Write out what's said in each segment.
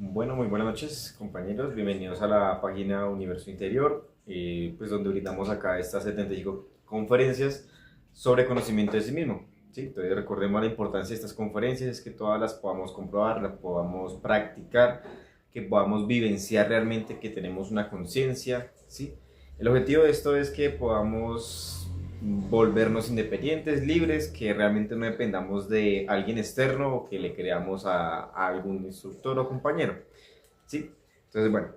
Bueno, muy buenas noches, compañeros. Bienvenidos a la página Universo Interior, pues donde brindamos acá estas 75 conferencias sobre conocimiento de sí mismo. ¿Sí? Entonces recordemos la importancia de estas conferencias, es que todas las podamos comprobar, las podamos practicar, que podamos vivenciar realmente que tenemos una conciencia. ¿Sí? El objetivo de esto es que podamos volvernos independientes, libres, que realmente no dependamos de alguien externo o que le creamos a algún instructor o compañero. ¿Sí? Entonces, bueno,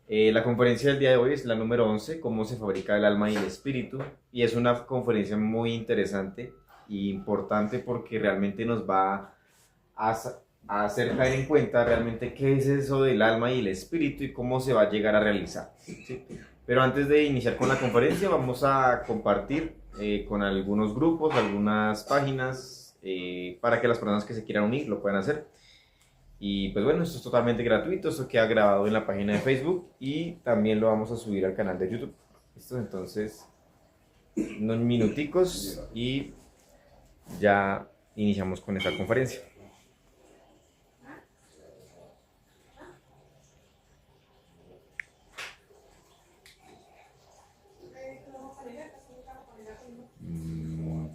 la conferencia del día de hoy es la número 11, cómo se fabrica el alma y el espíritu, y es una conferencia muy interesante e importante porque realmente nos va a, a hacer caer en cuenta realmente qué es eso del alma y el espíritu y cómo se va a llegar a realizar. ¿Sí? Pero antes de iniciar con la conferencia vamos a compartir con algunos grupos, algunas páginas, para que las personas que se quieran unir lo puedan hacer. Y pues bueno, esto es totalmente gratuito, esto queda grabado en la página de Facebook y también lo vamos a subir al canal de YouTube. ¿Listo? Entonces, unos minuticos y ya iniciamos con esta conferencia.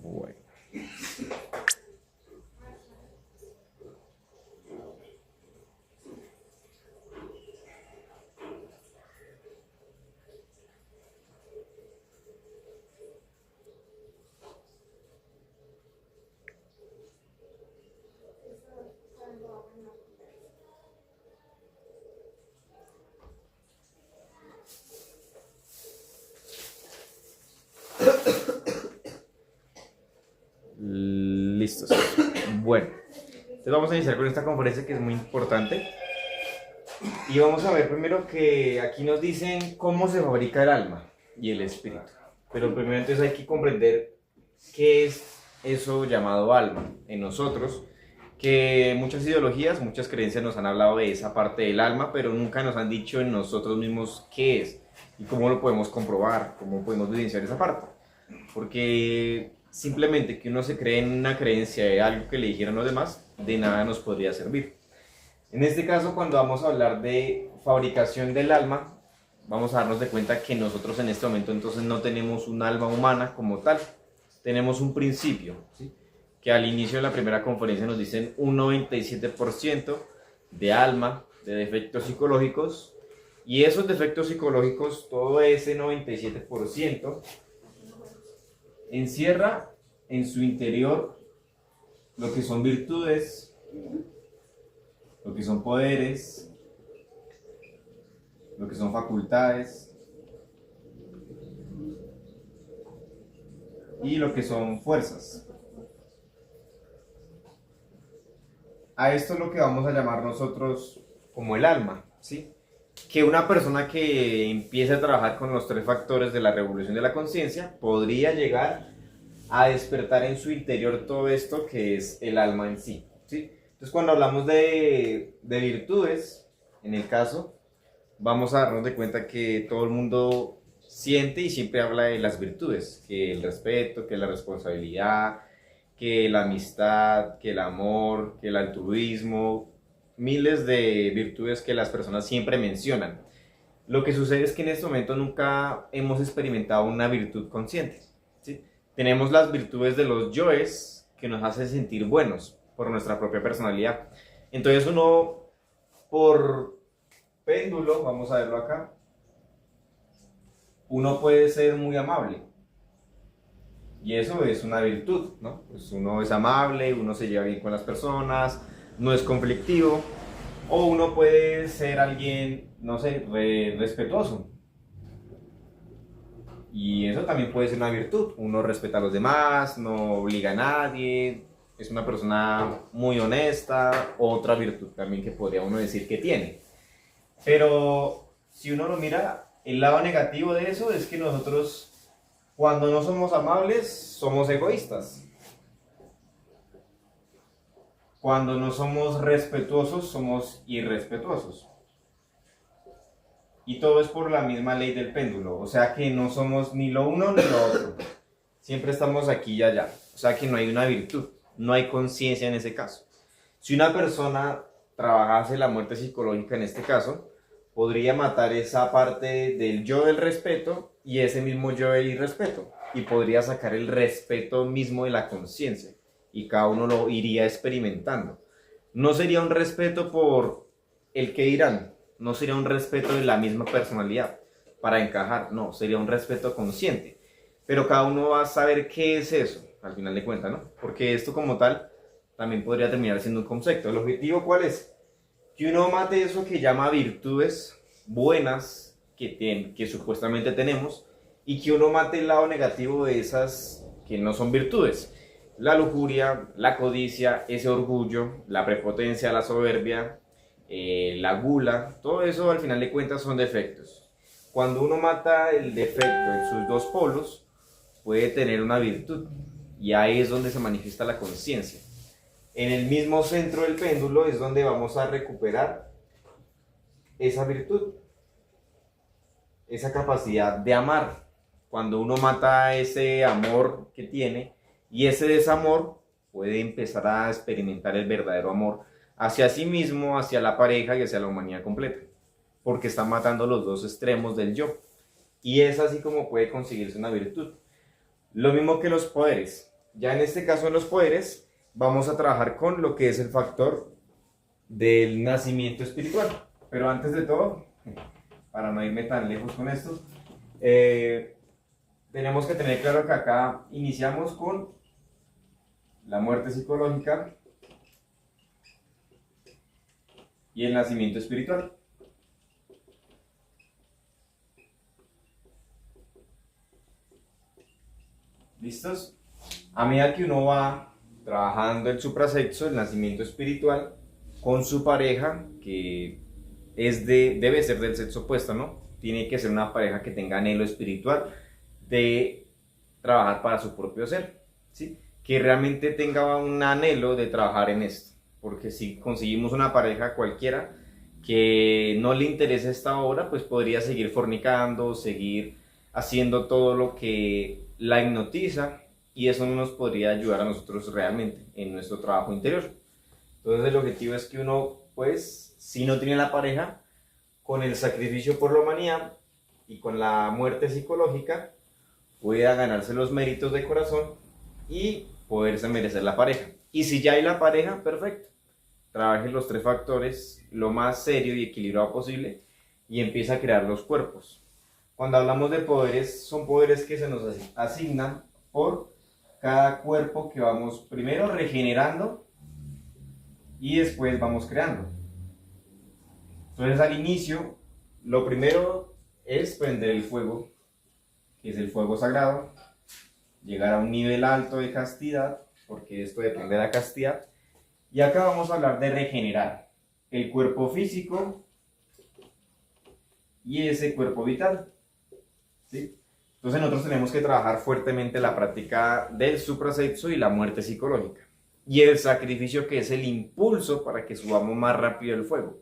Bueno. Listos. Bueno, entonces vamos a iniciar con esta conferencia que es muy importante. Y vamos a ver primero que aquí nos dicen cómo se fabrica el alma y el espíritu. Pero primero entonces hay que comprender qué es eso llamado alma en nosotros, que muchas ideologías, muchas creencias nos han hablado de esa parte del alma, pero nunca nos han dicho en nosotros mismos qué es y cómo lo podemos comprobar, cómo podemos evidenciar esa parte. Porque simplemente que uno se cree en una creencia de algo que le dijeron los demás, de nada nos podría servir. En este caso, cuando vamos a hablar de fabricación del alma, vamos a darnos de cuenta que nosotros en este momento entonces no tenemos un alma humana como tal, tenemos un principio, ¿sí? Que al inicio de la primera conferencia nos dicen un 97% de alma, de defectos psicológicos, y esos defectos psicológicos, todo ese 97%, encierra en su interior lo que son virtudes, lo que son poderes, lo que son facultades y lo que son fuerzas. A esto es lo que vamos a llamar nosotros como el alma, ¿sí? Que una persona que empiece a trabajar con los tres factores de la revolución de la conciencia podría llegar a despertar en su interior todo esto que es el alma en sí, ¿sí? Entonces cuando hablamos de virtudes, en el caso, vamos a darnos de cuenta que todo el mundo siente y siempre habla de las virtudes, que el respeto, que la responsabilidad, que la amistad, que el amor, que el altruismo, miles de virtudes que las personas siempre mencionan. Lo que sucede es que en este momento nunca hemos experimentado una virtud consciente, ¿sí? Tenemos las virtudes de los yoes que nos hacen sentir buenos por nuestra propia personalidad. Entonces uno, por péndulo, vamos a verlo acá, uno puede ser muy amable. Y eso es una virtud, ¿no? Pues uno es amable, uno se lleva bien con las personas, no es conflictivo, o uno puede ser alguien, no sé, respetuoso. Y eso también puede ser una virtud. Uno respeta a los demás, no obliga a nadie, es una persona muy honesta, otra virtud también que podría uno decir que tiene. Pero si uno lo mira, el lado negativo de eso es que nosotros, cuando no somos amables, somos egoístas. Cuando no somos respetuosos, somos irrespetuosos. Y todo es por la misma ley del péndulo. O sea que no somos ni lo uno ni lo otro. Siempre estamos aquí y allá. O sea que no hay una virtud, no hay conciencia en ese caso. Si una persona trabajase la muerte psicológica en este caso, podría matar esa parte del yo del respeto y ese mismo yo del irrespeto. Y podría sacar el respeto mismo de la conciencia. Y cada uno lo iría experimentando. No sería un respeto por el que dirán, no sería un respeto de la misma personalidad para encajar, no, sería un respeto consciente. Pero cada uno va a saber qué es eso, al final de cuentas, ¿no? Porque esto como tal también podría terminar siendo un concepto. ¿El objetivo cuál es? Que uno mate eso que llama virtudes buenas que supuestamente tenemos y que uno mate el lado negativo de esas que no son virtudes. La lujuria, la codicia, ese orgullo, la prepotencia, la soberbia, la gula, todo eso al final de cuentas son defectos. Cuando uno mata el defecto en sus dos polos, puede tener una virtud y ahí es donde se manifiesta la conciencia. En el mismo centro del péndulo es donde vamos a recuperar esa virtud, esa capacidad de amar. Cuando uno mata ese amor que tiene y ese desamor, puede empezar a experimentar el verdadero amor hacia sí mismo, hacia la pareja y hacia la humanidad completa, porque está matando los dos extremos del yo. Y es así como puede conseguirse una virtud. Lo mismo que los poderes. Ya en este caso en los poderes vamos a trabajar con lo que es el factor del nacimiento espiritual. Pero antes de todo, para no irme tan lejos con esto, tenemos que tener claro que acá iniciamos con la muerte psicológica y el nacimiento espiritual. ¿Listos? A medida que uno va trabajando el suprasexo, el nacimiento espiritual, con su pareja, que debe ser del sexo opuesto, ¿no? Tiene que ser una pareja que tenga anhelo espiritual de trabajar para su propio ser, ¿sí? Que realmente tenga un anhelo de trabajar en esto. Porque si conseguimos una pareja cualquiera que no le interese esta obra, pues podría seguir fornicando, seguir haciendo todo lo que la hipnotiza y eso no nos podría ayudar a nosotros realmente en nuestro trabajo interior. Entonces el objetivo es que uno, pues, si no tiene la pareja, con el sacrificio por la humanidad y con la muerte psicológica, pueda ganarse los méritos de corazón y poderse merecer la pareja. Y si ya hay la pareja, perfecto. Trabaje los tres factores lo más serio y equilibrado posible y empieza a crear los cuerpos. Cuando hablamos de poderes, son poderes que se nos asignan por cada cuerpo que vamos primero regenerando y después vamos creando. Entonces al inicio, lo primero es prender el fuego, que es el fuego sagrado, llegar a un nivel alto de castidad, porque esto depende de la castidad. Y acá vamos a hablar de regenerar el cuerpo físico y ese cuerpo vital, ¿sí? Entonces nosotros tenemos que trabajar fuertemente la práctica del suprasexo y la muerte psicológica. Y el sacrificio, que es el impulso para que subamos más rápido el fuego,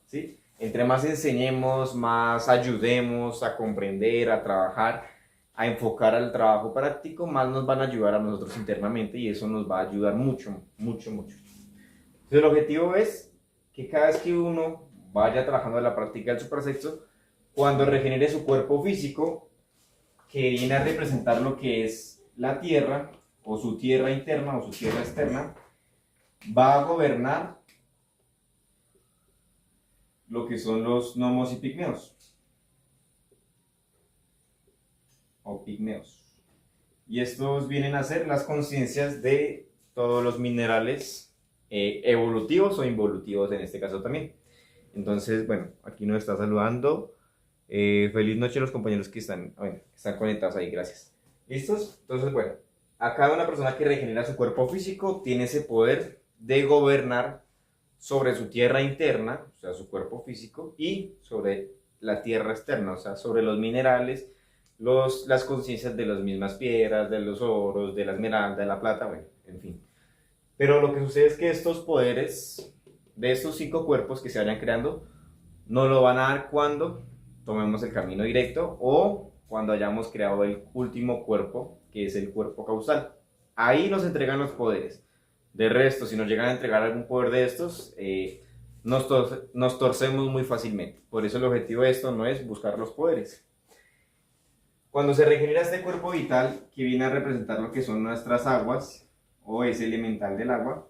¿sí? Entre más enseñemos, más ayudemos a comprender, a trabajar, a enfocar al trabajo práctico, más nos van a ayudar a nosotros internamente y eso nos va a ayudar mucho, mucho, mucho. Entonces el objetivo es que cada vez que uno vaya trabajando en la práctica del suprasexo, cuando regenere su cuerpo físico, que viene a representar lo que es la tierra, o su tierra interna o su tierra externa, va a gobernar lo que son los gnomos y pigmeos, o pigmeos. Y estos vienen a ser las conciencias de todos los minerales evolutivos o involutivos en este caso también. Entonces, bueno, aquí nos está saludando. Feliz noche a los compañeros que están conectados ahí, gracias. ¿Listos? Entonces, bueno, a cada una persona que regenera su cuerpo físico tiene ese poder de gobernar sobre su tierra interna, o sea, su cuerpo físico, y sobre la tierra externa, o sea, sobre los minerales, las conciencias de las mismas piedras, de los oros, de la esmeralda, de la plata, bueno, en fin. Pero lo que sucede es que estos poderes de estos 5 cuerpos que se vayan creando nos lo van a dar cuando tomemos el camino directo o cuando hayamos creado el último cuerpo, que es el cuerpo causal. Ahí nos entregan los poderes. De resto, si nos llegan a entregar algún poder de estos, nos torcemos muy fácilmente. Por eso el objetivo de esto no es buscar los poderes. Cuando se regenera este cuerpo vital, que viene a representar lo que son nuestras aguas, o ese elemental del agua,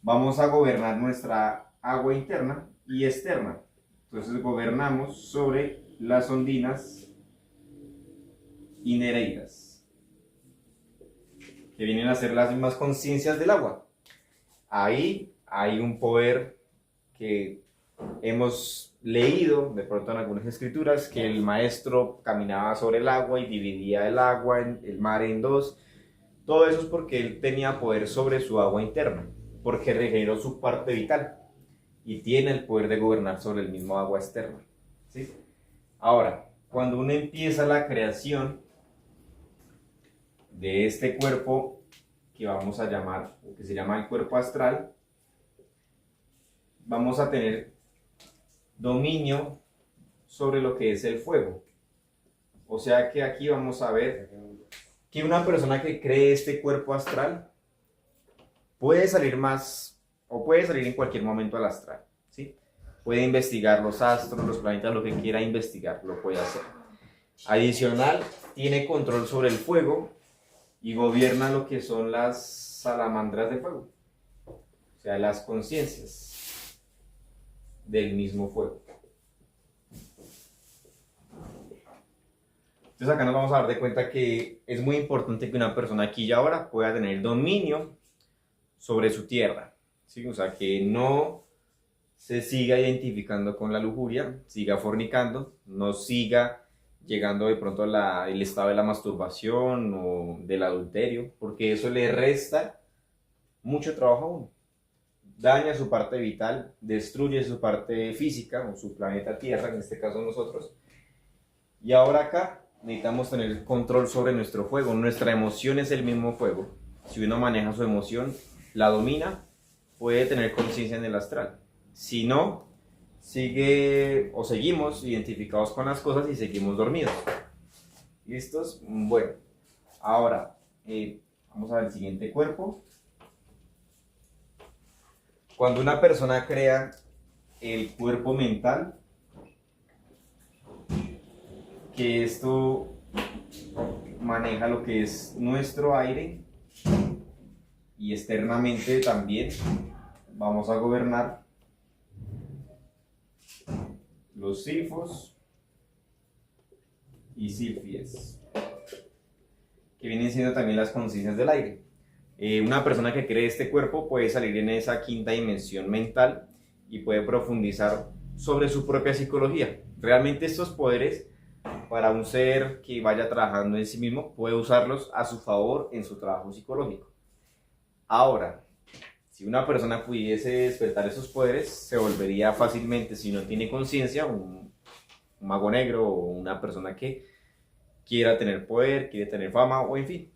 vamos a gobernar nuestra agua interna y externa. Entonces gobernamos sobre las ondinas y nereidas, que vienen a ser las mismas conciencias del agua. Ahí hay un poder que hemos leído de pronto en algunas escrituras, que el maestro caminaba sobre el agua y dividía el agua, el mar en dos. Todo eso es porque él tenía poder sobre su agua interna, porque regeneró su parte vital y tiene el poder de gobernar sobre el mismo agua externa, ¿sí? Ahora, cuando uno empieza la creación de este cuerpo que vamos a llamar, o que se llama el cuerpo astral, vamos a tener dominio sobre lo que es el fuego. O sea que aquí vamos a ver que una persona que cree este cuerpo astral puede salir más, o puede salir en cualquier momento al astral, ¿sí? Puede investigar los astros, los planetas, lo que quiera investigar, lo puede hacer. Adicional, tiene control sobre el fuego y gobierna lo que son las salamandras de fuego, o sea, las conciencias del mismo fuego. Entonces acá nos vamos a dar de cuenta que es muy importante que una persona aquí y ahora pueda tener dominio sobre su tierra, ¿sí? O sea, que no se siga identificando con la lujuria, siga fornicando, no siga llegando de pronto al estado de la masturbación o del adulterio, porque eso le resta mucho trabajo a uno. Daña su parte vital, destruye su parte física, o su planeta Tierra, en este caso nosotros. Y ahora acá necesitamos tener control sobre nuestro fuego. Nuestra emoción es el mismo fuego. Si uno maneja su emoción, la domina, puede tener conciencia en el astral. Si no, sigue o seguimos identificados con las cosas y seguimos dormidos. ¿Listos? Bueno, ahora vamos a ver el siguiente cuerpo. Cuando una persona crea el cuerpo mental, que esto maneja lo que es nuestro aire, y externamente también vamos a gobernar los silfos y silfies, que vienen siendo también las conciencias del aire. Una persona que cree este cuerpo puede salir en esa quinta dimensión mental y puede profundizar sobre su propia psicología. Realmente estos poderes, para un ser que vaya trabajando en sí mismo, puede usarlos a su favor en su trabajo psicológico. Ahora, si una persona pudiese despertar esos poderes, se volvería fácilmente, si no tiene conciencia, un mago negro o una persona que quiera tener poder, quiere tener fama o en fin.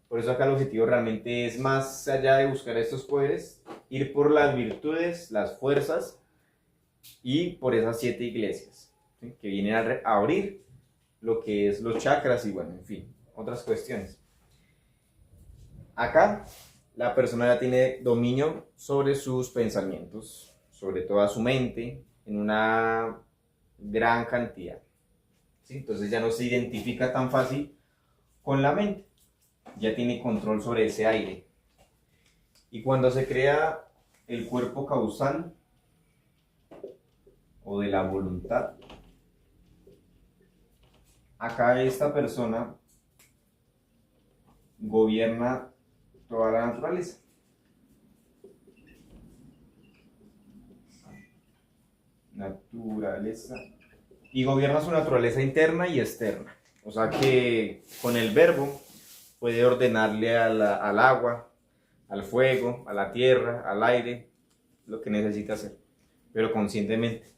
Por eso acá el objetivo realmente es, más allá de buscar estos poderes, ir por las virtudes, las fuerzas y por esas 7 iglesias, ¿sí? Que vienen a abrir lo que es los chakras y bueno, en fin, otras cuestiones. Acá la persona ya tiene dominio sobre sus pensamientos, sobre toda su mente, en una gran cantidad, ¿sí? Entonces ya no se identifica tan fácil con la mente, ya tiene control sobre ese aire. Y cuando se crea el cuerpo causal o de la voluntad, acá esta persona gobierna toda la naturaleza. Y gobierna su naturaleza interna y externa. O sea que con el verbo puede ordenarle al agua, al fuego, a la tierra, al aire, lo que necesita hacer, pero conscientemente.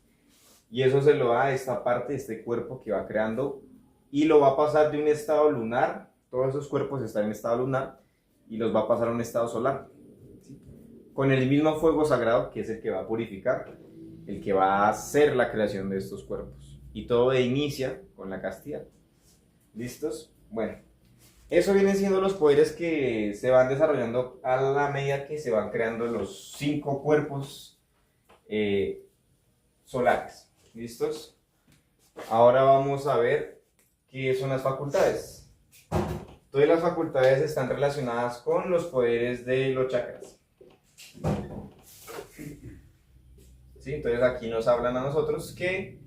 Y eso se lo da a esta parte, este cuerpo que va creando, y lo va a pasar de un estado lunar. Todos esos cuerpos están en estado lunar y los va a pasar a un estado solar, ¿sí? Con el mismo fuego sagrado, que es el que va a purificar, el que va a hacer la creación de estos cuerpos. Y todo inicia con la castidad. ¿Listos? Bueno, eso vienen siendo los poderes que se van desarrollando a la medida que se van creando los 5 cuerpos eh, solares. ¿Listos? Ahora vamos a ver qué son las facultades. Todas las facultades están relacionadas con los poderes de los chakras. ¿Sí? Entonces aquí nos hablan a nosotros que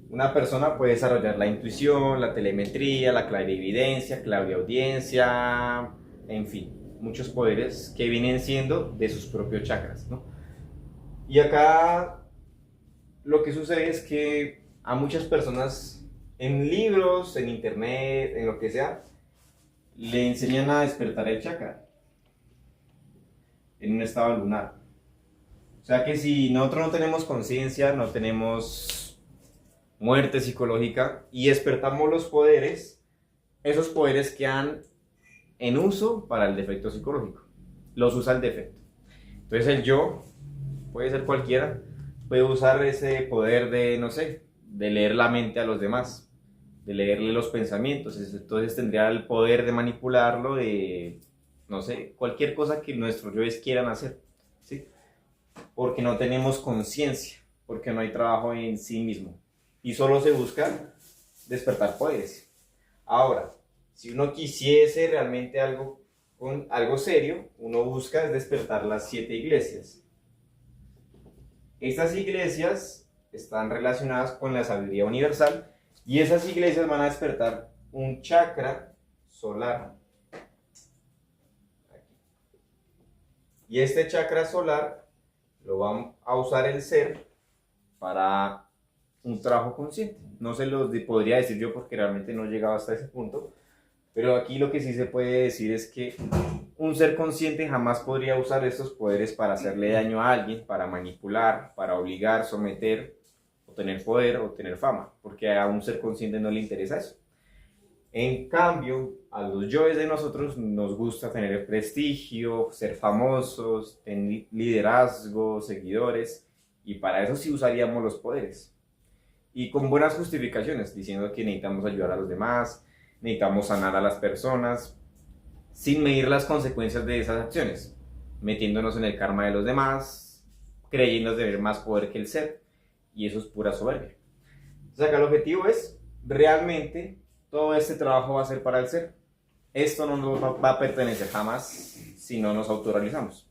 una persona puede desarrollar la intuición, la telemetría, la clarividencia, clariaudiencia, en fin, muchos poderes que vienen siendo de sus propios chakras, ¿no? Y acá lo que sucede es que a muchas personas en libros, en internet, en lo que sea, le enseñan a despertar el chakra en un estado lunar. O sea que si nosotros no tenemos conciencia, no tenemos muerte psicológica y despertamos los poderes, esos poderes quedan en uso para el defecto psicológico. Los usa el defecto. Entonces el yo, puede ser cualquiera, puede usar ese poder de, no sé, de leer la mente a los demás, de leerle los pensamientos. Entonces tendría el poder de manipularlo, de, no sé, cualquier cosa que nuestros yoes quieran hacer, ¿sí? Porque no tenemos conciencia, porque no hay trabajo en sí mismo y solo se busca despertar poderes. Ahora, si uno quisiese realmente algo serio, uno busca despertar las 7 iglesias. Estas iglesias están relacionadas con la sabiduría universal y esas iglesias van a despertar un chakra solar. Y este chakra solar lo va a usar el ser para un trabajo consciente. No se lo podría decir yo porque realmente no he llegado hasta ese punto, pero aquí lo que sí se puede decir es que un ser consciente jamás podría usar estos poderes para hacerle daño a alguien, para manipular, para obligar, someter, o tener poder o tener fama, porque a un ser consciente no le interesa eso. En cambio, a los yoes de nosotros nos gusta tener prestigio, ser famosos, tener liderazgo, seguidores, y para eso sí usaríamos los poderes. Y con buenas justificaciones, diciendo que necesitamos ayudar a los demás, necesitamos sanar a las personas, sin medir las consecuencias de esas acciones, metiéndonos en el karma de los demás, creyendo tener más poder que el ser, y eso es pura soberbia. Entonces acá el objetivo es, realmente, todo este trabajo va a ser para el ser. Esto no nos va a pertenecer jamás si no nos autorrealizamos.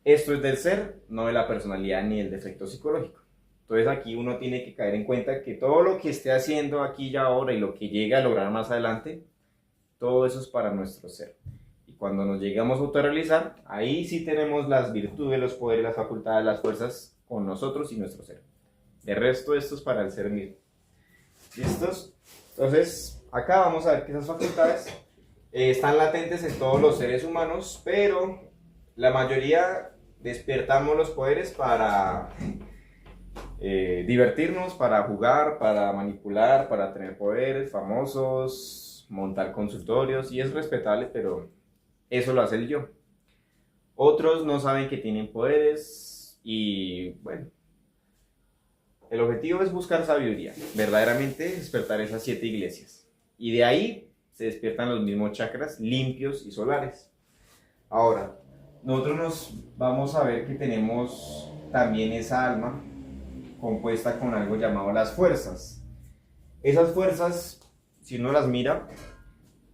Esto es del ser, no de la personalidad ni el defecto psicológico. Entonces aquí uno tiene que caer en cuenta que todo lo que esté haciendo aquí y ahora y lo que llegue a lograr más adelante, todo eso es para nuestro ser. Y cuando nos llegamos a autorrealizar, ahí sí tenemos las virtudes, los poderes, las facultades, las fuerzas con nosotros y nuestro ser. De resto, esto es para el ser mismo. ¿Listos? Entonces, acá vamos a ver que esas facultades están latentes en todos los seres humanos, pero la mayoría despertamos los poderes para divertirnos, para jugar, para manipular, para tener poderes, famosos, montar consultorios, y es respetable, pero eso lo hace el yo. Otros no saben que tienen poderes y bueno, el objetivo es buscar sabiduría, verdaderamente despertar esas 7 iglesias, y de ahí se despiertan los mismos chakras limpios y solares. Ahora, nosotros nos vamos a ver que tenemos también esa alma compuesta con algo llamado las fuerzas. Esas fuerzas, si uno las mira,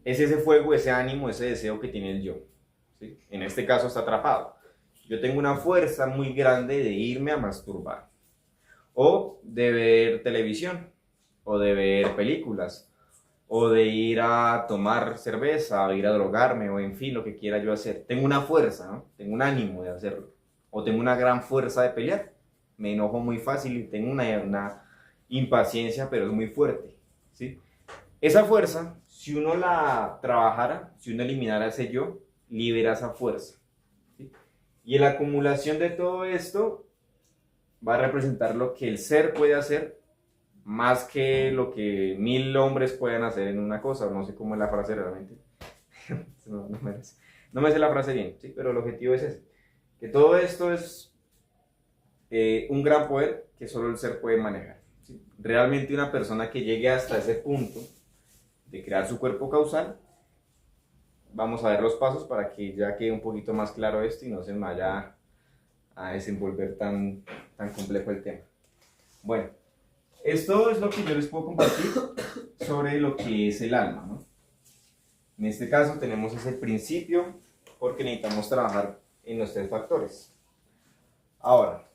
es ese fuego, ese ánimo, ese deseo que tiene el yo, ¿sí? En este caso está atrapado. Yo tengo una fuerza muy grande de irme a masturbar, o de ver televisión, o de ver películas, o de ir a tomar cerveza, o ir a drogarme, o en fin, lo que quiera yo hacer. Tengo una fuerza, ¿no? Tengo un ánimo de hacerlo, o tengo una gran fuerza de pelear. Me enojo muy fácil y tengo una impaciencia, pero es muy fuerte, ¿sí? Esa fuerza, si uno la trabajara, si uno eliminara ese yo, libera esa fuerza, ¿sí? Y en la acumulación de todo esto va a representar lo que el ser puede hacer más que lo que 1000 hombres pueden hacer en una cosa. No sé cómo es la frase realmente. No me sé la frase bien, ¿sí? Pero el objetivo es ese, que todo esto es un gran poder que solo el ser puede manejar, ¿sí? Realmente una persona que llegue hasta ese punto de crear su cuerpo causal, vamos a ver los pasos para que ya quede un poquito más claro esto y no se me vaya a desenvolver tan complejo el tema. Bueno, esto es lo que yo les puedo compartir sobre lo que es el alma, ¿no? En este caso tenemos ese principio porque necesitamos trabajar en los 3 factores. Ahora,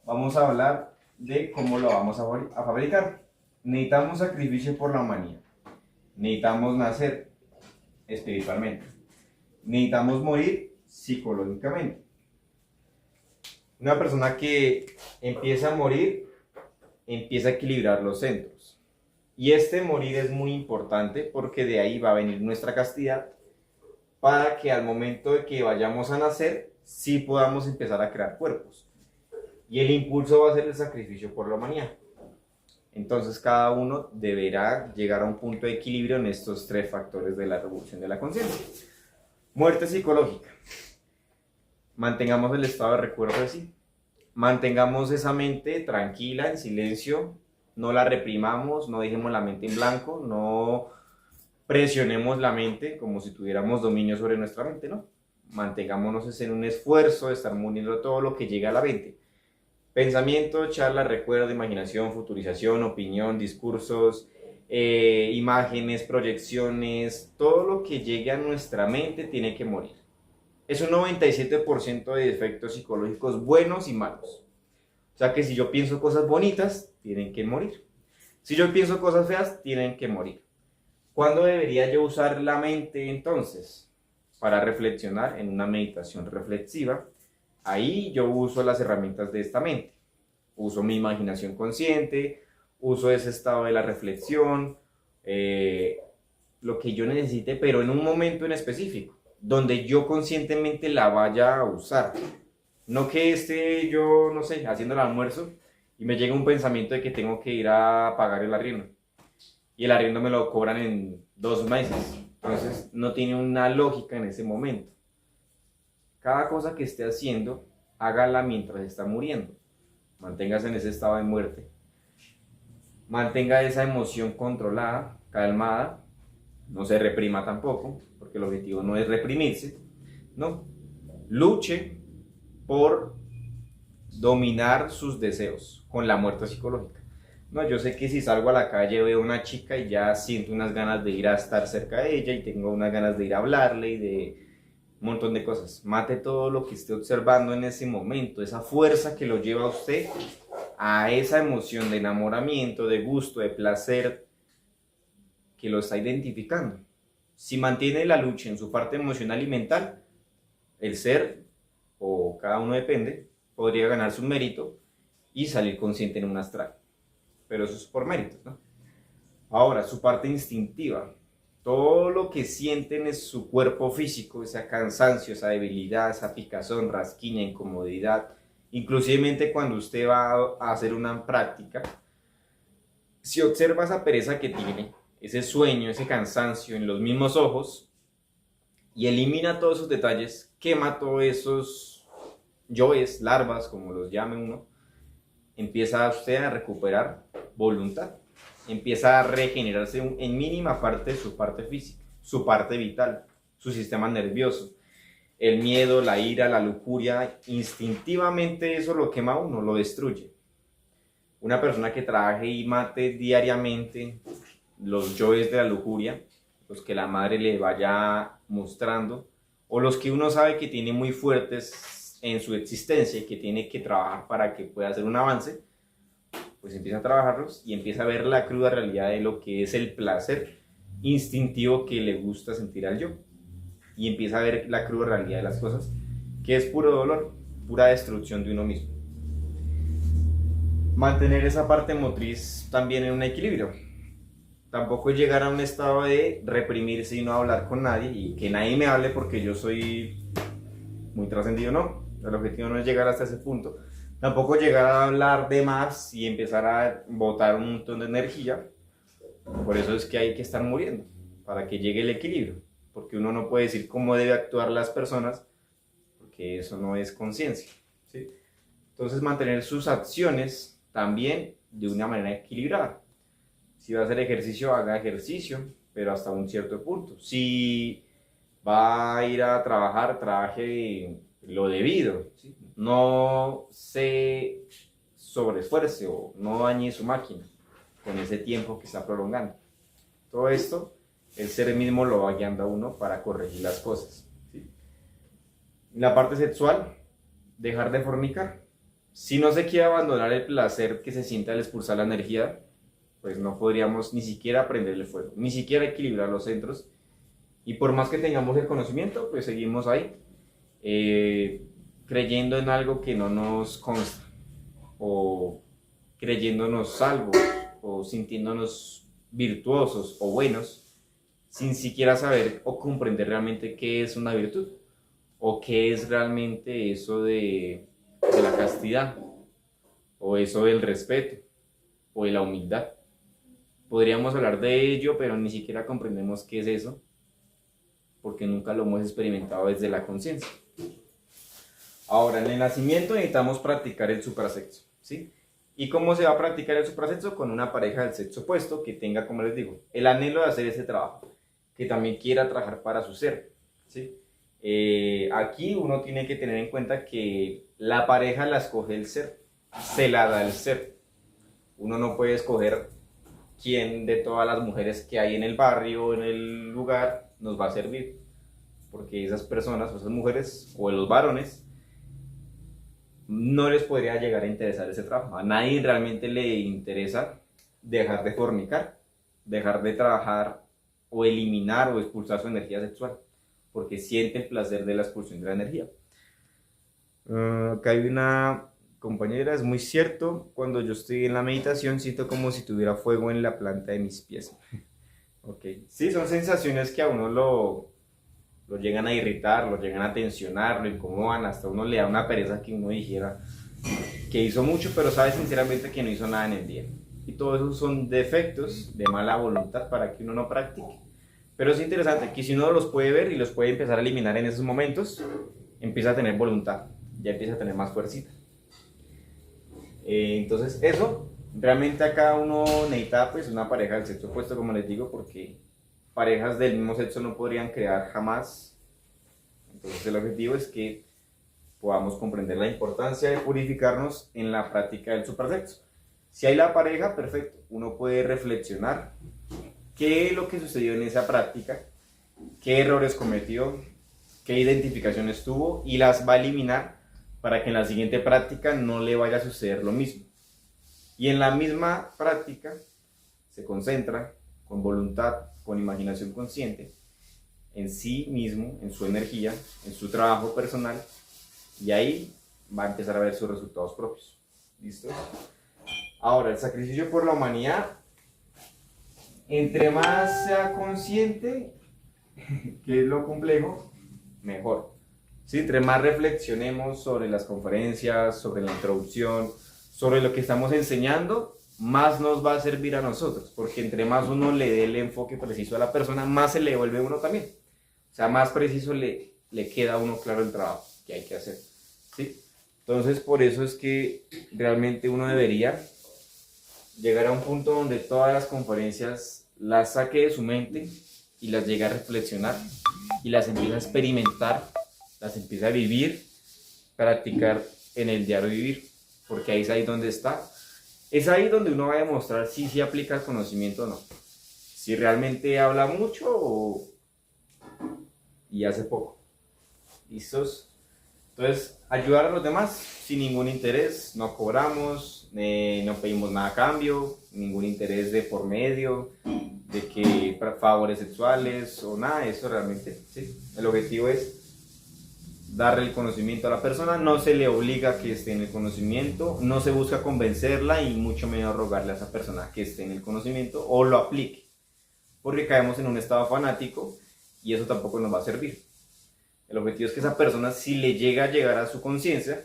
vamos a hablar de cómo lo vamos a fabricar. Necesitamos sacrificio por la humanidad. Necesitamos nacer espiritualmente. Necesitamos morir psicológicamente. Una persona que empieza a morir, empieza a equilibrar los centros. Y este morir es muy importante porque de ahí va a venir nuestra castidad para que al momento de que vayamos a nacer, sí podamos empezar a crear cuerpos. Y el impulso va a ser el sacrificio por la humanidad. Entonces cada uno deberá llegar a un punto de equilibrio en estos 3 factores de la revolución de la conciencia. Muerte psicológica. Mantengamos el estado de recuerdo de sí. Mantengamos esa mente tranquila, en silencio. No la reprimamos, no dejemos la mente en blanco, no presionemos la mente como si tuviéramos dominio sobre nuestra mente, ¿no? Mantengámonos en un esfuerzo de estar muniendo todo lo que llega a la mente. Pensamiento, charla, recuerdo, imaginación, futurización, opinión, discursos, imágenes, proyecciones, todo lo que llegue a nuestra mente tiene que morir. Es un 97% de efectos psicológicos buenos y malos. O sea que si yo pienso cosas bonitas, tienen que morir. Si yo pienso cosas feas, tienen que morir. ¿Cuándo debería yo usar la mente entonces? Para reflexionar en una meditación reflexiva. Ahí yo uso las herramientas de esta mente. Uso mi imaginación consciente, uso ese estado de la reflexión, lo que yo necesite, pero en un momento en específico, donde yo conscientemente la vaya a usar. No que esté yo, no sé, haciendo el almuerzo y me llega un pensamiento de que tengo que ir a pagar el arriendo. Y el arriendo me lo cobran en 2 meses. Entonces no tiene una lógica en ese momento. Cada cosa que esté haciendo, hágala mientras está muriendo. Manténgase en ese estado de muerte. Mantenga esa emoción controlada, calmada. No se reprima tampoco, porque el objetivo no es reprimirse. No. Luche por dominar sus deseos con la muerte psicológica. No, yo sé que si salgo a la calle veo una chica y ya siento unas ganas de ir a estar cerca de ella y tengo unas ganas de ir a hablarle y de un montón de cosas. Mate todo lo que esté observando en ese momento, esa fuerza que lo lleva a usted a esa emoción de enamoramiento, de gusto, de placer que lo está identificando. Si mantiene la lucha en su parte emocional y mental, el ser, o cada uno depende, podría ganarse un mérito y salir consciente en un astral. Pero eso es por méritos, ¿no? Ahora, su parte instintiva. Todo lo que sienten es su cuerpo físico, ese cansancio, esa debilidad, esa picazón, rasquiña, incomodidad. Inclusivemente cuando usted va a hacer una práctica, si observa esa pereza que tiene, ese sueño, ese cansancio en los mismos ojos, y elimina todos esos detalles, quema todos esos yoes, larvas, como los llame uno, empieza usted a recuperar voluntad. Empieza a regenerarse en mínima parte su parte física, su parte vital, su sistema nervioso. El miedo, la ira, la lujuria, instintivamente eso lo quema a uno, lo destruye. Una persona que trabaje y mate diariamente los yoes de la lujuria, los que la madre le vaya mostrando, o los que uno sabe que tiene muy fuertes en su existencia y que tiene que trabajar para que pueda hacer un avance, pues empieza a trabajarlos y empieza a ver la cruda realidad de lo que es el placer instintivo que le gusta sentir al yo. Y empieza a ver la cruda realidad de las cosas, que es puro dolor, pura destrucción de uno mismo. Mantener esa parte motriz también en un equilibrio. Tampoco es llegar a un estado de reprimirse y no hablar con nadie y que nadie me hable porque yo soy muy trascendido, no. El objetivo no es llegar hasta ese punto. Tampoco llegar a hablar de más y empezar a botar un montón de energía. Por eso es que hay que estar muriendo, para que llegue el equilibrio. Porque uno no puede decir cómo debe actuar las personas, porque eso no es conciencia, ¿sí? Entonces mantener sus acciones también de una manera equilibrada. Si va a hacer ejercicio, haga ejercicio, pero hasta un cierto punto. Si va a ir a trabajar, trabaje lo debido, ¿sí? no se sobreesfuerce o no dañe su máquina con ese tiempo que está prolongando. Todo esto, el ser mismo lo va guiando a uno para corregir las cosas, ¿sí? La parte sexual, dejar de fornicar. Si no se quiere abandonar el placer que se siente al expulsar la energía, pues no podríamos ni siquiera prender el fuego, ni siquiera equilibrar los centros. Y por más que tengamos el conocimiento, pues seguimos ahí, creyendo en algo que no nos consta, o creyéndonos salvos, o sintiéndonos virtuosos o buenos, sin siquiera saber o comprender realmente qué es una virtud, o qué es realmente eso de la castidad, o eso del respeto, o de la humildad. Podríamos hablar de ello, pero ni siquiera comprendemos qué es eso, porque nunca lo hemos experimentado desde la conciencia. Ahora, en el nacimiento necesitamos practicar el suprasexo, ¿sí? ¿Y cómo se va a practicar el suprasexo? Con una pareja del sexo opuesto que tenga, como les digo, el anhelo de hacer ese trabajo, que también quiera trabajar para su ser, ¿sí? Aquí uno tiene que tener en cuenta que la pareja la escoge el ser, se la da el ser. Uno no puede escoger quién de todas las mujeres que hay en el barrio, en el lugar, nos va a servir, porque esas personas o esas mujeres o los varones no les podría llegar a interesar ese trabajo. A nadie realmente le interesa dejar de fornicar, dejar de trabajar o eliminar o expulsar su energía sexual, porque siente el placer de la expulsión de la energía. Acá hay una compañera, es muy cierto, cuando yo estoy en la meditación siento como si tuviera fuego en la planta de mis pies. Ok, sí, son sensaciones que a uno lo llegan a irritar, lo llegan a tensionar, lo incomodan, hasta uno le da una pereza que uno dijera que hizo mucho, pero sabe sinceramente que no hizo nada en el día. Y todo eso son defectos de mala voluntad para que uno no practique. Pero es interesante que si uno los puede ver y los puede empezar a eliminar en esos momentos, empieza a tener voluntad, ya empieza a tener más fuercita. Entonces eso, realmente acá uno necesita pues una pareja del sexo opuesto, como les digo, porque parejas del mismo sexo no podrían crear jamás. Entonces el objetivo es que podamos comprender la importancia de purificarnos en la práctica del suprasexo. Si hay la pareja, perfecto, uno puede reflexionar qué es lo que sucedió en esa práctica, qué errores cometió, qué identificaciones tuvo y las va a eliminar para que en la siguiente práctica no le vaya a suceder lo mismo. Y en la misma práctica se concentra con voluntad, con imaginación consciente, en sí mismo, en su energía, en su trabajo personal, y ahí va a empezar a ver sus resultados propios. ¿Listo? Ahora, el sacrificio por la humanidad, entre más sea consciente, que es lo complejo, mejor. ¿Sí? Entre más reflexionemos sobre las conferencias, sobre la introducción, sobre lo que estamos enseñando, más nos va a servir a nosotros, porque entre más uno le dé el enfoque preciso a la persona, más se le devuelve a uno también. O sea, más preciso le queda a uno claro el trabajo que hay que hacer, ¿sí? Entonces, por eso es que realmente uno debería llegar a un punto donde todas las conferencias las saque de su mente y las llegue a reflexionar y las empiece a experimentar, las empiece a vivir, practicar en el diario vivir, porque ahí es ahí donde está. Es ahí donde uno va a demostrar si se aplica el conocimiento o no. Si realmente habla mucho y hace poco. ¿Listos? Entonces, ayudar a los demás sin ningún interés, no cobramos, no pedimos nada a cambio, ningún interés de por medio, de que favores sexuales o nada de eso realmente, ¿sí? El objetivo es darle el conocimiento a la persona, no se le obliga a que esté en el conocimiento, no se busca convencerla y mucho menos rogarle a esa persona que esté en el conocimiento o lo aplique, porque caemos en un estado fanático y eso tampoco nos va a servir. El objetivo es que esa persona, si le llega a llegar a su conciencia,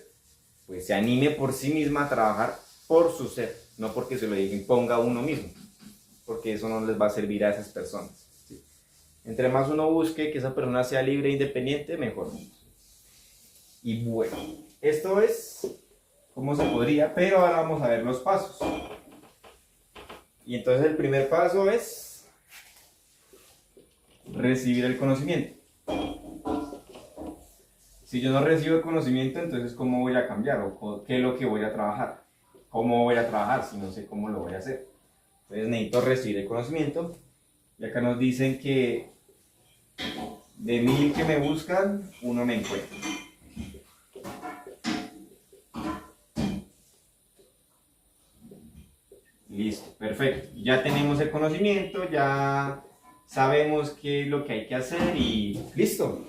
pues se anime por sí misma a trabajar por su ser, no porque se lo imponga a uno mismo, porque eso no les va a servir a esas personas, ¿sí? Entre más uno busque que esa persona sea libre e independiente, mejor. Y bueno, esto es cómo se podría, pero ahora vamos a ver los pasos. Y entonces el primer paso es recibir el conocimiento. Si yo no recibo el conocimiento, entonces ¿cómo voy a cambiar? ¿O qué es lo que voy a trabajar? ¿Cómo voy a trabajar si no sé cómo lo voy a hacer? Entonces necesito recibir el conocimiento. Y acá nos dicen que de 1000 que me buscan, uno me encuentra. Listo, perfecto. Ya tenemos el conocimiento, ya sabemos qué es lo que hay que hacer y listo.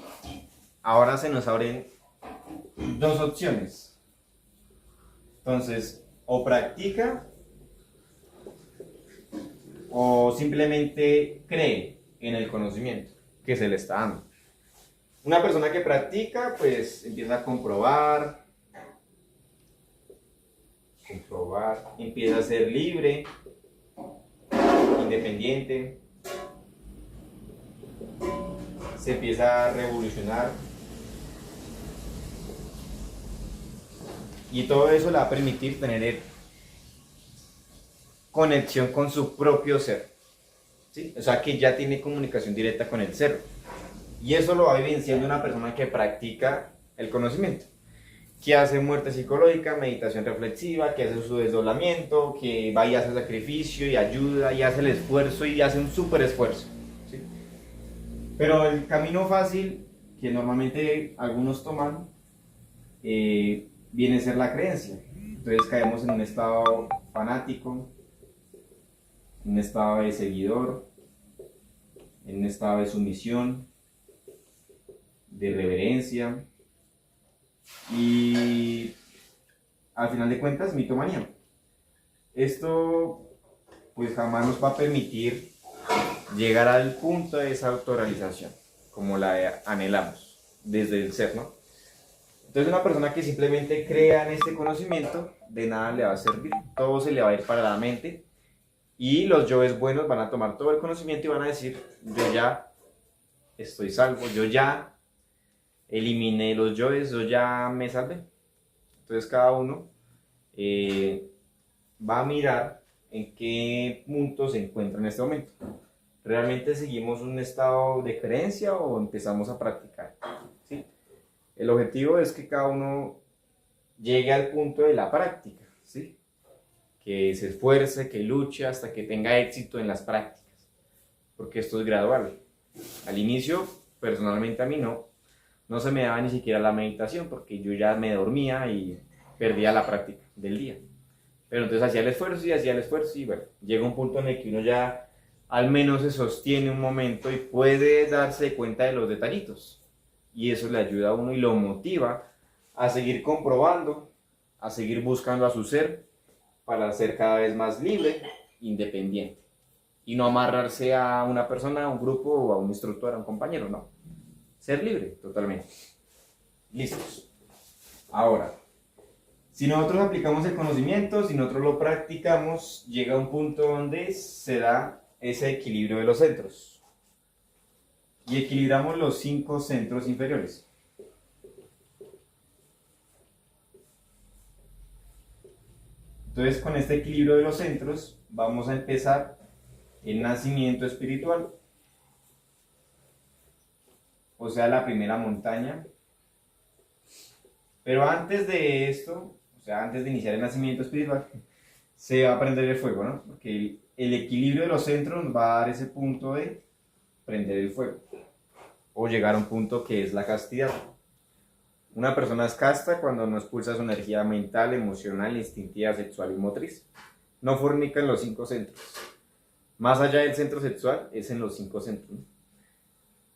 Ahora se nos abren dos opciones. Entonces, o practica o simplemente cree en el conocimiento que se le está dando. Una persona que practica, pues empieza a comprobar, empieza a ser libre, independiente, se empieza a revolucionar. Y todo eso le va a permitir tener conexión con su propio ser. ¿Sí? O sea que ya tiene comunicación directa con el ser. Y eso lo va vivenciando una persona que practica el conocimiento. Que hace muerte psicológica, meditación reflexiva, que hace su desdoblamiento, que va y hace sacrificio y ayuda y hace el esfuerzo y hace un súper esfuerzo. ¿Sí? Pero el camino fácil que normalmente algunos toman viene a ser la creencia. Entonces caemos en un estado fanático, en un estado de seguidor, en un estado de sumisión, de reverencia y al final de cuentas mitomanía. Esto pues jamás nos va a permitir llegar al punto de esa autorrealización como la anhelamos desde el ser, ¿no? Entonces una persona que simplemente crea en este conocimiento de nada le va a servir, todo se le va a ir para la mente y los yoes buenos van a tomar todo el conocimiento y van a decir yo ya estoy salvo, yo ya eliminé los yoes, yo ya me salvé. Entonces cada uno va a mirar en qué punto se encuentra en este momento. ¿Realmente seguimos un estado de creencia o empezamos a practicar? ¿Sí? El objetivo es que cada uno llegue al punto de la práctica, ¿sí? Que se esfuerce, que luche hasta que tenga éxito en las prácticas, porque esto es gradual. Al inicio, personalmente a mí no se me daba ni siquiera la meditación, porque yo ya me dormía y perdía la práctica del día. Pero entonces hacía el esfuerzo y bueno, llega un punto en el que uno ya al menos se sostiene un momento y puede darse cuenta de los detallitos. Y eso le ayuda a uno y lo motiva a seguir comprobando, a seguir buscando a su ser para ser cada vez más libre, independiente. Y no amarrarse a una persona, a un grupo o a un instructor, a un compañero, no. Ser libre, totalmente. Listos. Ahora, si nosotros aplicamos el conocimiento, si nosotros lo practicamos, llega un punto donde se da ese equilibrio de los centros. Y equilibramos los 5 centros inferiores. Entonces, con este equilibrio de los centros, vamos a empezar el nacimiento espiritual. O sea, la primera montaña. Pero antes de esto, o sea, antes de iniciar el nacimiento espiritual, se va a prender el fuego, ¿no? Porque el equilibrio de los centros nos va a dar ese punto de prender el fuego. O llegar a un punto que es la castidad. Una persona es casta cuando no expulsa su energía mental, emocional, instintiva, sexual y motriz. No fornica en los 5 centros. Más allá del centro sexual es en los 5 centros.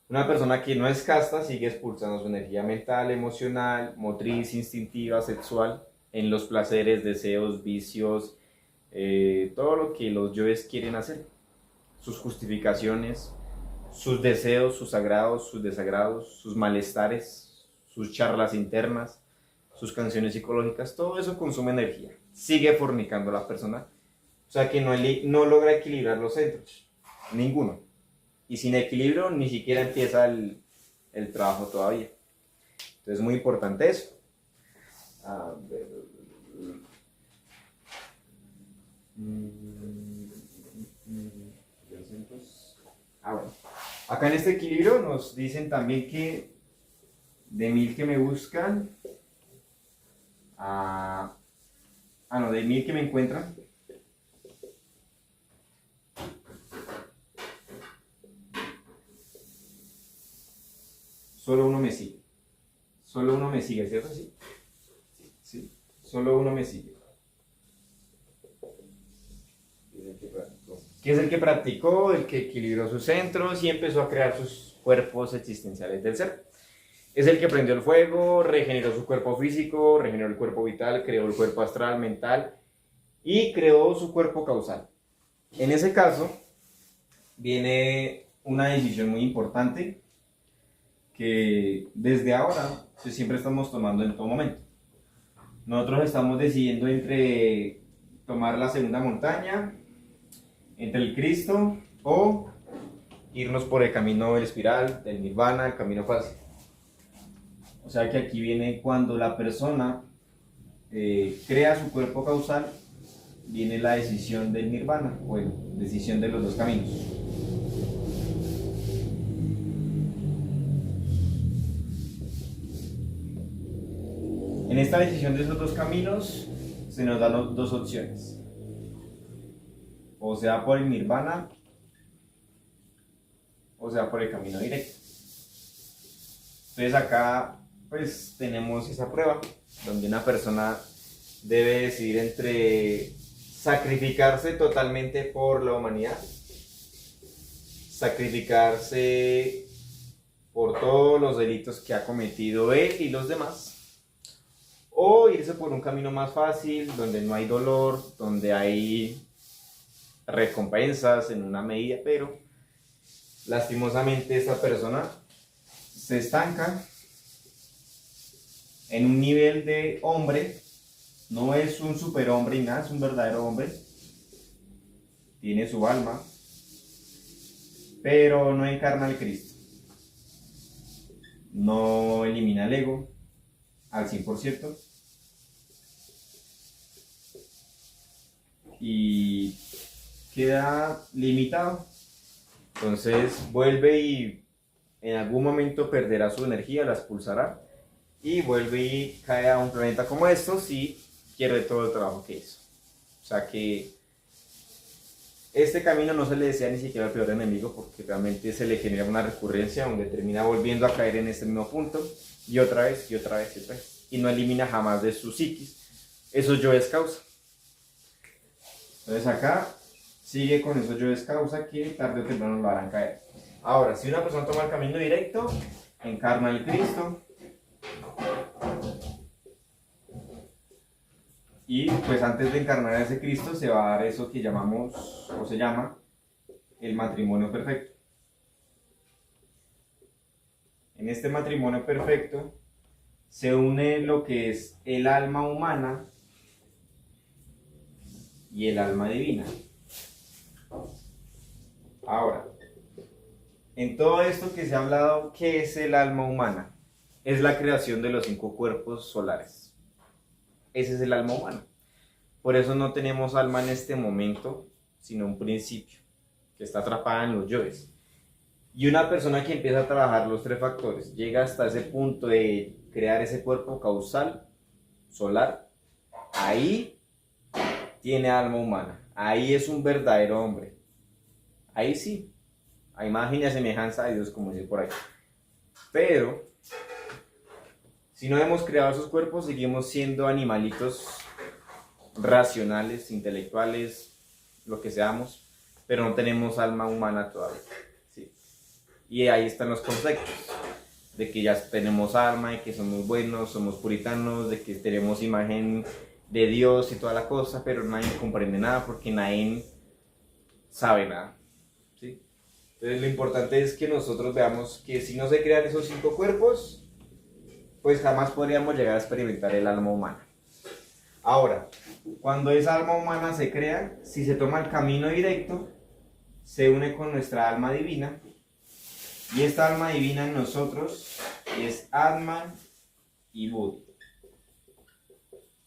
Una persona que no es casta sigue expulsando su energía mental, emocional, motriz, instintiva, sexual en los placeres, deseos, vicios, todo lo que los yoes quieren hacer. Sus justificaciones, sus deseos, sus agrados, sus desagrados, sus malestares, sus charlas internas, sus canciones psicológicas, todo eso consume energía. Sigue fornicando a la persona, o sea que no logra equilibrar los centros, ninguno. Y sin equilibrio ni siquiera empieza el trabajo todavía. Entonces es muy importante eso. A ver. Bueno. Acá en este equilibrio nos dicen también que de 1000 que me buscan no, de 1000 que me encuentran, solo uno me sigue. Solo uno me sigue, ¿cierto? Sí. Sí. Solo uno me sigue. ¿Qué es el que practicó? El que equilibró sus centros y empezó a crear sus cuerpos existenciales del ser. Es el que prendió el fuego, regeneró su cuerpo físico, regeneró el cuerpo vital, creó el cuerpo astral, mental y creó su cuerpo causal. En ese caso, viene una decisión muy importante que desde ahora pues, siempre estamos tomando en todo momento. Nosotros estamos decidiendo entre tomar la segunda montaña, entre el Cristo o irnos por el camino del espiral, del Nirvana, el camino fácil. O sea que aquí viene cuando la persona crea su cuerpo causal, viene la decisión del Nirvana, o la decisión de los dos caminos. En esta decisión de esos dos caminos se nos dan dos opciones. O sea por el Nirvana, o sea por el camino directo. Entonces acá pues tenemos esa prueba donde una persona debe decidir entre sacrificarse totalmente por la humanidad, sacrificarse por todos los delitos que ha cometido él y los demás, o irse por un camino más fácil donde no hay dolor, donde hay recompensas en una medida, pero lastimosamente esta persona se estanca en un nivel de hombre, no es un superhombre y nada, es un verdadero hombre, tiene su alma, pero no encarna al Cristo, no elimina el ego al 100% y queda limitado. Entonces vuelve y en algún momento perderá su energía, la expulsará y vuelve y cae a un planeta como estos y pierde todo el trabajo que hizo. O sea que este camino no se le desea ni siquiera al peor enemigo porque realmente se le genera una recurrencia donde termina volviendo a caer en este mismo punto y otra vez y otra vez y otra vez y no elimina jamás de su psiquis esos yoes causa. Entonces acá sigue con esos yoes causa que tarde o temprano lo harán caer. Ahora, si una persona toma el camino directo, encarna el Cristo y pues antes de encarnar a ese Cristo se va a dar eso que llamamos o se llama el matrimonio perfecto. En este matrimonio perfecto se une lo que es el alma humana y el alma divina. Ahora, en todo esto que se ha hablado, ¿qué es el alma humana? Es la creación de los 5 cuerpos solares. Ese es el alma humana. Por eso no tenemos alma en este momento, sino un principio, que está atrapada en los yoes. Y una persona que empieza a trabajar los 3 factores, llega hasta ese punto de crear ese cuerpo causal, solar, ahí tiene alma humana. Ahí es un verdadero hombre. Ahí sí, a imagen y a semejanza de Dios, como dice por ahí. Pero, si no hemos creado esos cuerpos, seguimos siendo animalitos racionales, intelectuales, lo que seamos, pero no tenemos alma humana todavía. ¿Sí? Y ahí están los conceptos, de que ya tenemos alma, de que somos buenos, somos puritanos, de que tenemos imagen de Dios y toda la cosa, pero nadie comprende nada porque nadie sabe nada. ¿Sí? Entonces lo importante es que nosotros veamos que si no se crean esos 5 cuerpos, pues jamás podríamos llegar a experimentar el alma humana. Ahora, cuando esa alma humana se crea, si se toma el camino directo, se une con nuestra alma divina, y esta alma divina en nosotros es Atman y Bud.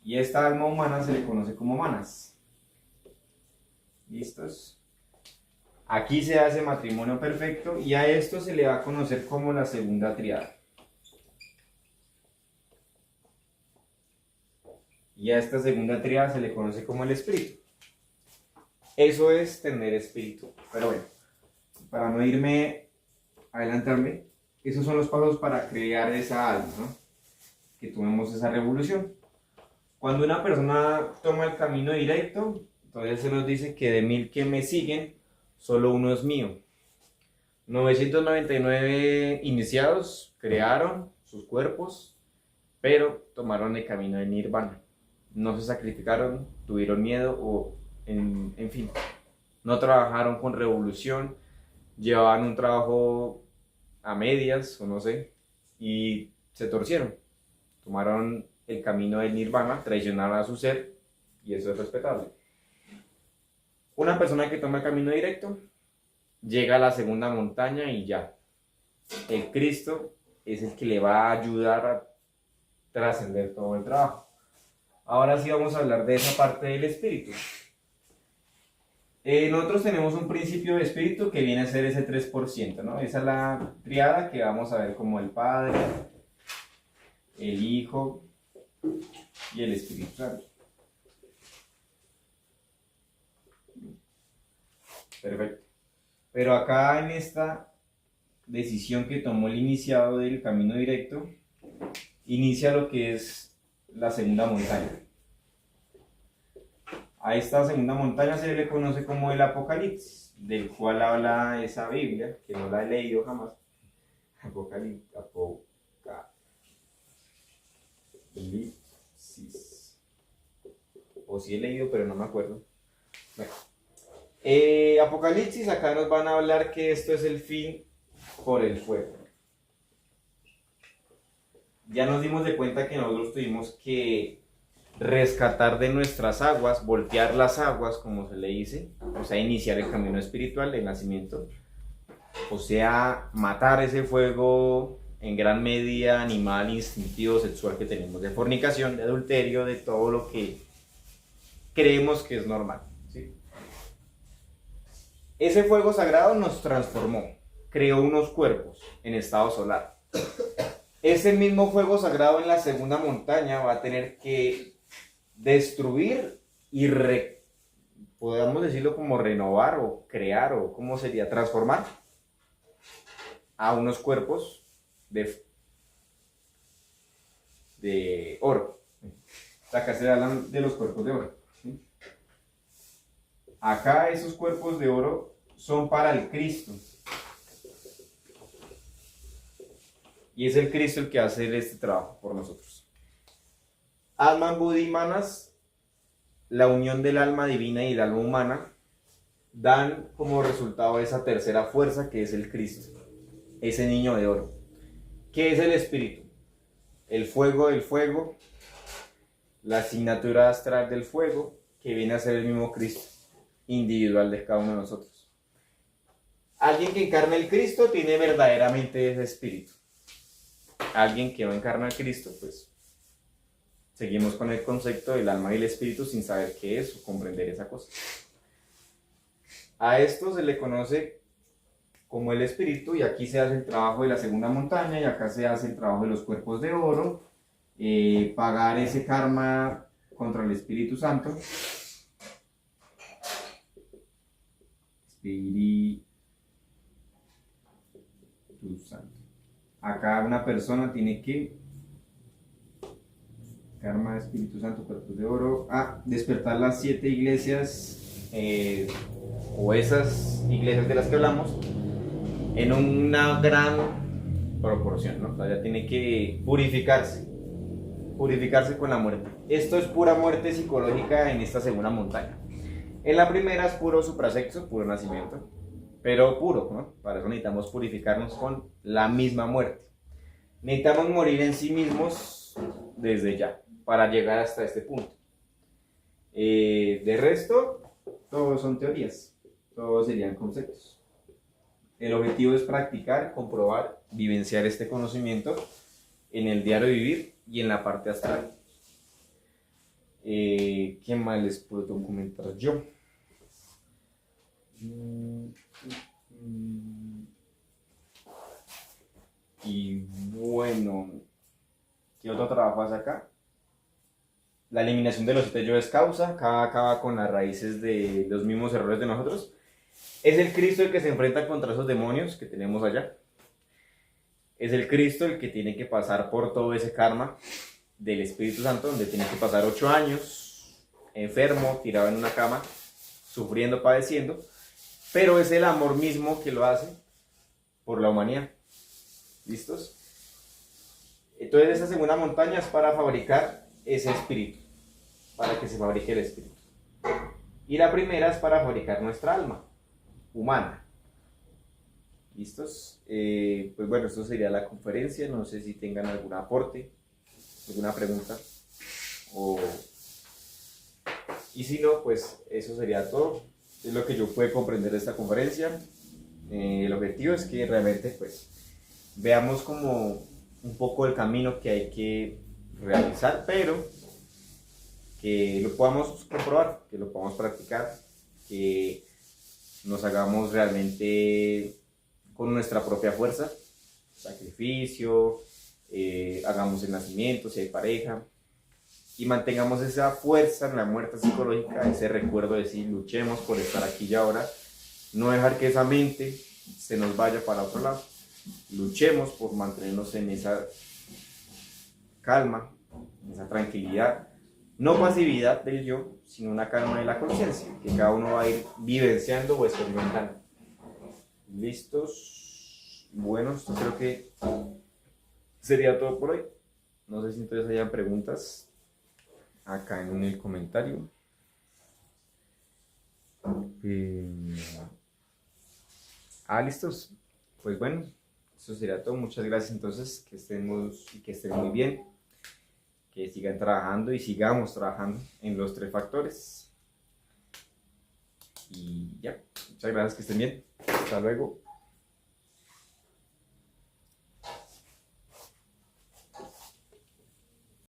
Y esta alma humana se le conoce como Manas. ¿Listos? Aquí se hace matrimonio perfecto y a esto se le va a conocer como la segunda triada. Y a esta segunda tríada se le conoce como el espíritu. Eso es tener espíritu. Pero bueno, para no irme adelantarme, esos son los pasos para crear esa alma, ¿no? Que tomemos esa revolución. Cuando una persona toma el camino directo, entonces se nos dice que de 1000 que me siguen, solo uno es mío. 999 iniciados crearon sus cuerpos, pero tomaron el camino de Nirvana. No se sacrificaron, tuvieron miedo o, en fin, no trabajaron con revolución, llevaban un trabajo a medias o no sé, y se torcieron. Tomaron el camino del Nirvana, traicionaron a su ser, y eso es respetable. Una persona que toma el camino directo llega a la segunda montaña y ya. El Cristo es el que le va a ayudar a trascender todo el trabajo. Ahora sí vamos a hablar de esa parte del espíritu. Nosotros tenemos un principio de espíritu que viene a ser ese 3%, ¿no? Esa es la triada que vamos a ver como el Padre, el Hijo y el Espíritu Santo. Perfecto. Pero acá en esta decisión que tomó el iniciado del camino directo, inicia lo que es la segunda montaña. A esta segunda montaña se le conoce como el Apocalipsis, del cual habla esa Biblia, que no la he leído jamás. Apocalipsis. O sí he leído, pero no me acuerdo. Bueno. Apocalipsis, acá nos van a hablar que esto es el fin por el fuego. Ya nos dimos de cuenta que nosotros tuvimos que rescatar de nuestras aguas, voltear las aguas, como se le dice, o sea, iniciar el camino espiritual del nacimiento, o sea, matar ese fuego en gran medida animal, instintivo, sexual que tenemos, de fornicación, de adulterio, de todo lo que creemos que es normal, ¿sí? Ese fuego sagrado nos transformó, creó unos cuerpos en estado solar. Ese mismo fuego sagrado en la segunda montaña va a tener que destruir y podemos decirlo como renovar o crear o cómo sería, transformar a unos cuerpos de oro. Acá se hablan de los cuerpos de oro, ¿sí? Acá esos cuerpos de oro son para el Cristo. Y es el Cristo el que hace este trabajo por nosotros. Atman, Buddha y Manas, la unión del alma divina y el alma humana, dan como resultado esa tercera fuerza que es el Cristo, ese niño de oro. ¿Qué es el espíritu? El fuego del fuego, la asignatura astral del fuego, que viene a ser el mismo Cristo, individual de cada uno de nosotros. Alguien que encarna el Cristo tiene verdaderamente ese espíritu. Alguien que no encarna al Cristo, pues seguimos con el concepto del alma y el espíritu sin saber qué es o comprender esa cosa. A esto se le conoce como el espíritu, y aquí se hace el trabajo de la segunda montaña, y acá se hace el trabajo de los cuerpos de oro, pagar ese karma contra el Espíritu Santo. Espíritu Santo. Acá una persona tiene que karma de Espíritu Santo, cuerpos de oro, despertar las 7 iglesias, o esas iglesias de las que hablamos, en una gran proporción, ¿no? O sea, ya tiene que purificarse con la muerte. Esto es pura muerte psicológica en esta segunda montaña. En la primera es puro suprasexo, puro nacimiento, pero puro, ¿no? Para eso necesitamos purificarnos con la misma muerte. Necesitamos morir en sí mismos desde ya, para llegar hasta este punto. De resto, todos son teorías, todos serían conceptos. El objetivo es practicar, comprobar, vivenciar este conocimiento en el diario vivir y en la parte astral. ¿Qué más les puedo comentar yo? Y bueno, ¿qué otro trabajo hace acá? la eliminación de los siete yo es causa, cada acaba con las raíces de los mismos errores de nosotros. Es el Cristo el que se enfrenta contra esos demonios que tenemos allá. Es el Cristo el que tiene que pasar por todo ese karma del Espíritu Santo, donde tiene que pasar 8 años enfermo, tirado en una cama, sufriendo, padeciendo, pero es el amor mismo que lo hace por la humanidad. ¿Listos? Entonces esa segunda montaña es para fabricar ese espíritu, para que se fabrique el espíritu. Y la primera es para fabricar nuestra alma humana. ¿Listos? Pues bueno, esto sería la conferencia. No sé si tengan algún aporte, alguna pregunta. Y si no, pues eso sería todo. Es lo que yo puedo comprender de esta conferencia. El objetivo es que realmente pues veamos como un poco el camino que hay que realizar, pero que lo podamos comprobar, que lo podamos practicar, que nos hagamos realmente con nuestra propia fuerza, sacrificio, hagamos el nacimiento si hay pareja, y mantengamos esa fuerza en la muerte psicológica, ese recuerdo de decir, luchemos por estar aquí y ahora, no dejar que esa mente se nos vaya para otro lado, luchemos por mantenernos en esa calma, en esa tranquilidad, no pasividad del yo, sino una calma de la conciencia, que cada uno va a ir vivenciando o experimentando. ¿Listos? Bueno, esto creo que sería todo por hoy. No sé si entonces hayan preguntas acá en el comentario. ¿Listos? Pues bueno, eso sería todo. Muchas gracias entonces, que estén muy bien, que sigan trabajando y sigamos trabajando en los 3 factores. Y ya, muchas gracias, que estén bien. Hasta luego.